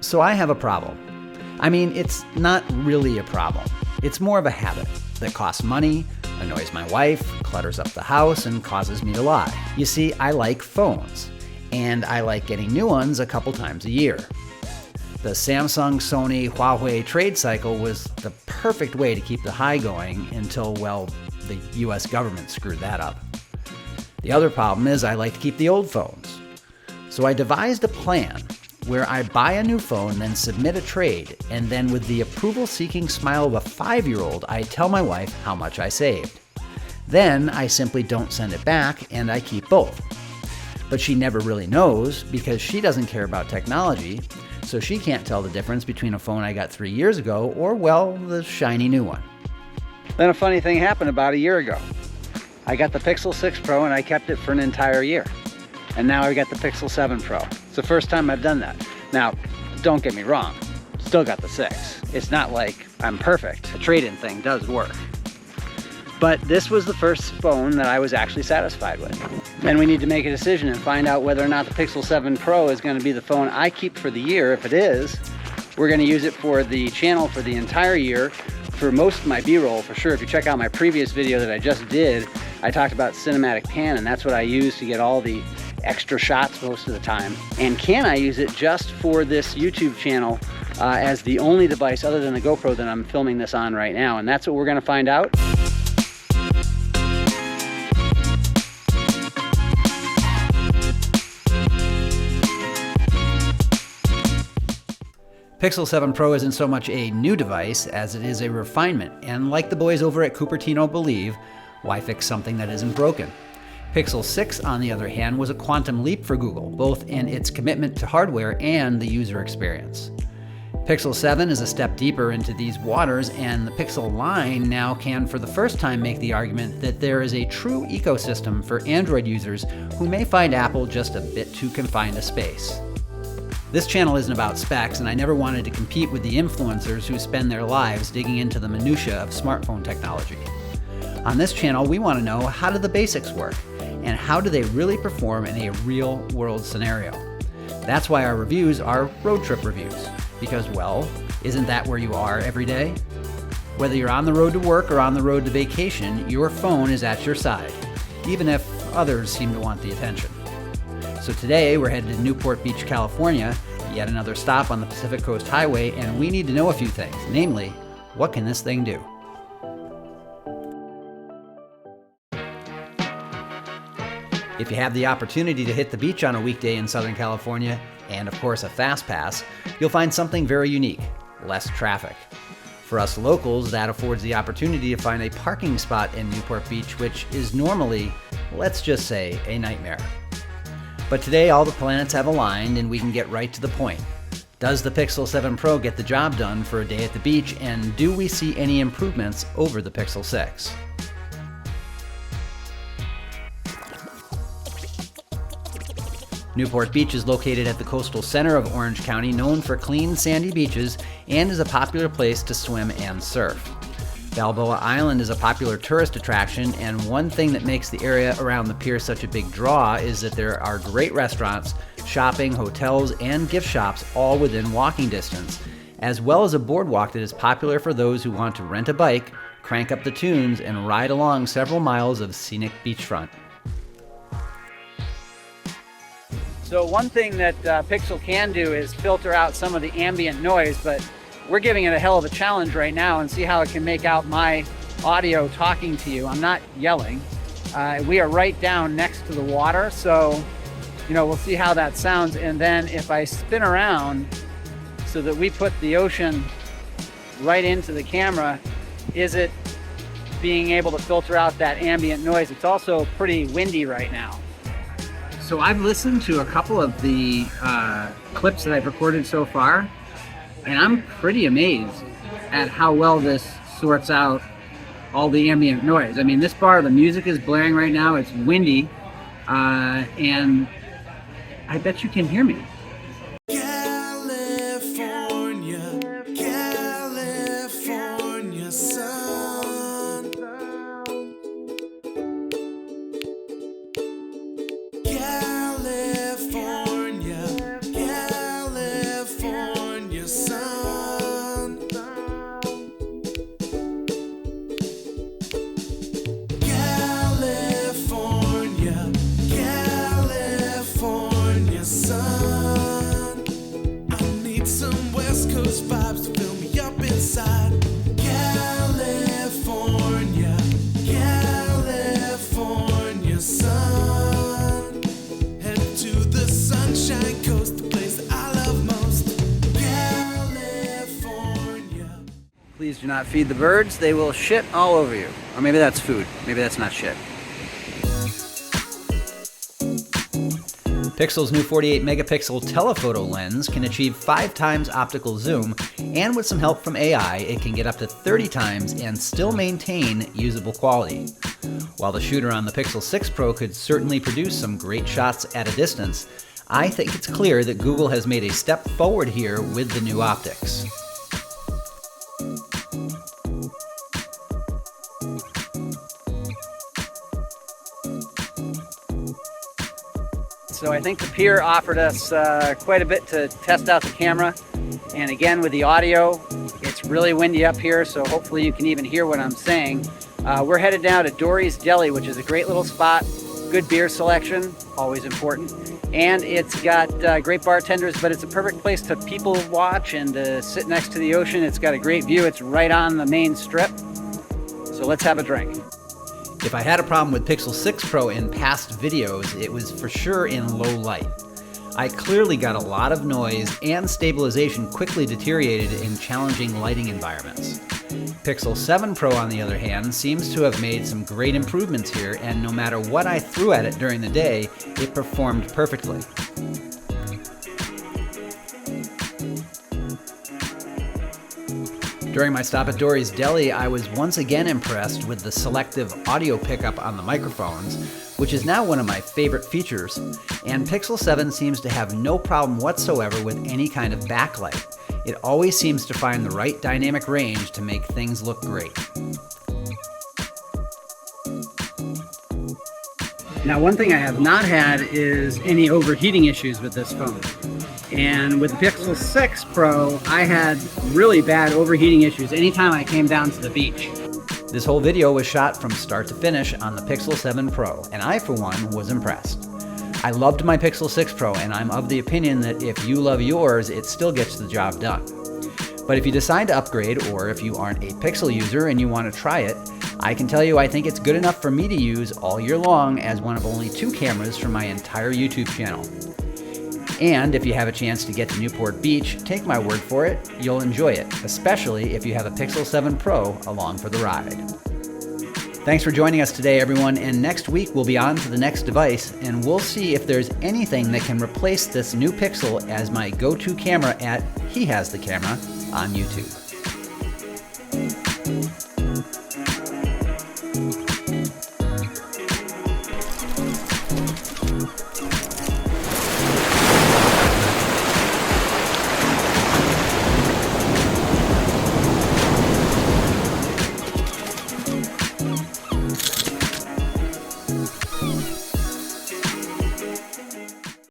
So I have a problem. I mean, it's not really a problem. It's more of a habit that costs money, annoys my wife, clutters up the house, and causes me to lie. You see, I like phones, and I like getting new ones a couple times a year. The Samsung, Sony, Huawei trade cycle was the perfect way to keep the high going until, well, the US government screwed that up. The other problem is I like to keep the old phones. So I devised a plan where I buy a new phone, then submit a trade, and then with the approval-seeking smile of a 5-year-old, I tell my wife how much I saved. Then I simply don't send it back, and I keep both. But she never really knows because she doesn't care about technology, so she can't tell the difference between a phone I got 3 years ago or, well, the shiny new one. Then a funny thing happened about a year ago. I got the Pixel 6 Pro and I kept it for an entire year. And now I got the Pixel 7 Pro. It's the first time I've done that. Now, don't get me wrong, still got the 6. It's not like I'm perfect. The trade-in thing does work. But this was the first phone that I was actually satisfied with. And we need to make a decision and find out whether or not the Pixel 7 Pro is going to be the phone I keep for the year. If it is, we're going to use it for the channel for the entire year, for most of my B-roll for sure. If you check out my previous video that I just did, I talked about cinematic pan, and that's what I use to get all the extra shots most of the time. And can I use it just for this YouTube channel as the only device other than the GoPro that I'm filming this on right now? And that's what we're going to find out. Pixel 7 Pro isn't so much a new device as it is a refinement, and like the boys over at Cupertino believe, why fix something that isn't broken? Pixel 6, on the other hand, was a quantum leap for Google, both in its commitment to hardware and the user experience. Pixel 7 is a step deeper into these waters, and the Pixel line now can for the first time make the argument that there is a true ecosystem for Android users who may find Apple just a bit too confined to space. This channel isn't about specs, and I never wanted to compete with the influencers who spend their lives digging into the minutia of smartphone technology. On this channel, we want to know, how do the basics work, and how do they really perform in a real-world scenario? That's why our reviews are road trip reviews, because, well, isn't that where you are every day? Whether you're on the road to work or on the road to vacation, your phone is at your side, even if others seem to want the attention. So today, we're headed to Newport Beach, California, yet another stop on the Pacific Coast Highway, and we need to know a few things, namely, what can this thing do? If you have the opportunity to hit the beach on a weekday in Southern California, and of course a fast pass, you'll find something very unique: less traffic. For us locals, that affords the opportunity to find a parking spot in Newport Beach, which is normally, let's just say, a nightmare. But today all the planets have aligned and we can get right to the point. Does the Pixel 7 Pro get the job done for a day at the beach, and do we see any improvements over the Pixel 6? Newport Beach is located at the coastal center of Orange County, known for clean, sandy beaches, and is a popular place to swim and surf. Balboa Island is a popular tourist attraction, and one thing that makes the area around the pier such a big draw is that there are great restaurants, shopping, hotels, and gift shops all within walking distance, as well as a boardwalk that is popular for those who want to rent a bike, crank up the tunes, and ride along several miles of scenic beachfront. So one thing that Pixel can do is filter out some of the ambient noise, but we're giving it a hell of a challenge right now and see how it can make out my audio talking to you. I'm not yelling. We are right down next to the water, so we'll see how that sounds. And then if I spin around so that we put the ocean right into the camera, is it being able to filter out that ambient noise? It's also pretty windy right now. So I've listened to a couple of the clips that I've recorded so far, and I'm pretty amazed at how well this sorts out all the ambient noise. I mean, this bar, the music is blaring right now, it's windy, and I bet you can hear me. California sun. California need some West Coast vibes to fill me up inside. California, California sun. Head to the Sunshine Coast, the place that I love most. California. Please do not feed the birds. They will shit all over you. Or maybe that's food. Maybe that's not shit. Pixel's new 48 megapixel telephoto lens can achieve 5 times optical zoom, and with some help from AI, it can get up to 30 times and still maintain usable quality. While the shooter on the Pixel 6 Pro could certainly produce some great shots at a distance, I think it's clear that Google has made a step forward here with the new optics. So I think the pier offered us quite a bit to test out the camera. And again, with the audio, it's really windy up here, so hopefully you can even hear what I'm saying. We're headed now to Dory's Deli, which is a great little spot. Good beer selection, always important. And it's got great bartenders, but it's a perfect place to people watch and to sit next to the ocean. It's got a great view. It's right on the main strip. So let's have a drink. If I had a problem with Pixel 6 Pro in past videos, it was for sure in low light. I clearly got a lot of noise, and stabilization quickly deteriorated in challenging lighting environments. Pixel 7 Pro, on the other hand, seems to have made some great improvements here, and no matter what I threw at it during the day, it performed perfectly. During my stop at Dory's Deli, I was once again impressed with the selective audio pickup on the microphones, which is now one of my favorite features, and Pixel 7 seems to have no problem whatsoever with any kind of backlight. It always seems to find the right dynamic range to make things look great. Now, one thing I have not had is any overheating issues with this phone. And with the Pixel 6 Pro, I had really bad overheating issues anytime I came down to the beach. This whole video was shot from start to finish on the Pixel 7 Pro, and I, for one, was impressed. I loved my Pixel 6 Pro, and I'm of the opinion that if you love yours, it still gets the job done. But if you decide to upgrade, or if you aren't a Pixel user and you want to try it, I can tell you I think it's good enough for me to use all year long as one of only 2 cameras for my entire YouTube channel. And if you have a chance to get to Newport Beach, take my word for it, you'll enjoy it, especially if you have a Pixel 7 Pro along for the ride. Thanks for joining us today, everyone, and next week we'll be on to the next device, and we'll see if there's anything that can replace this new Pixel as my go-to camera at He Has the Camera on YouTube.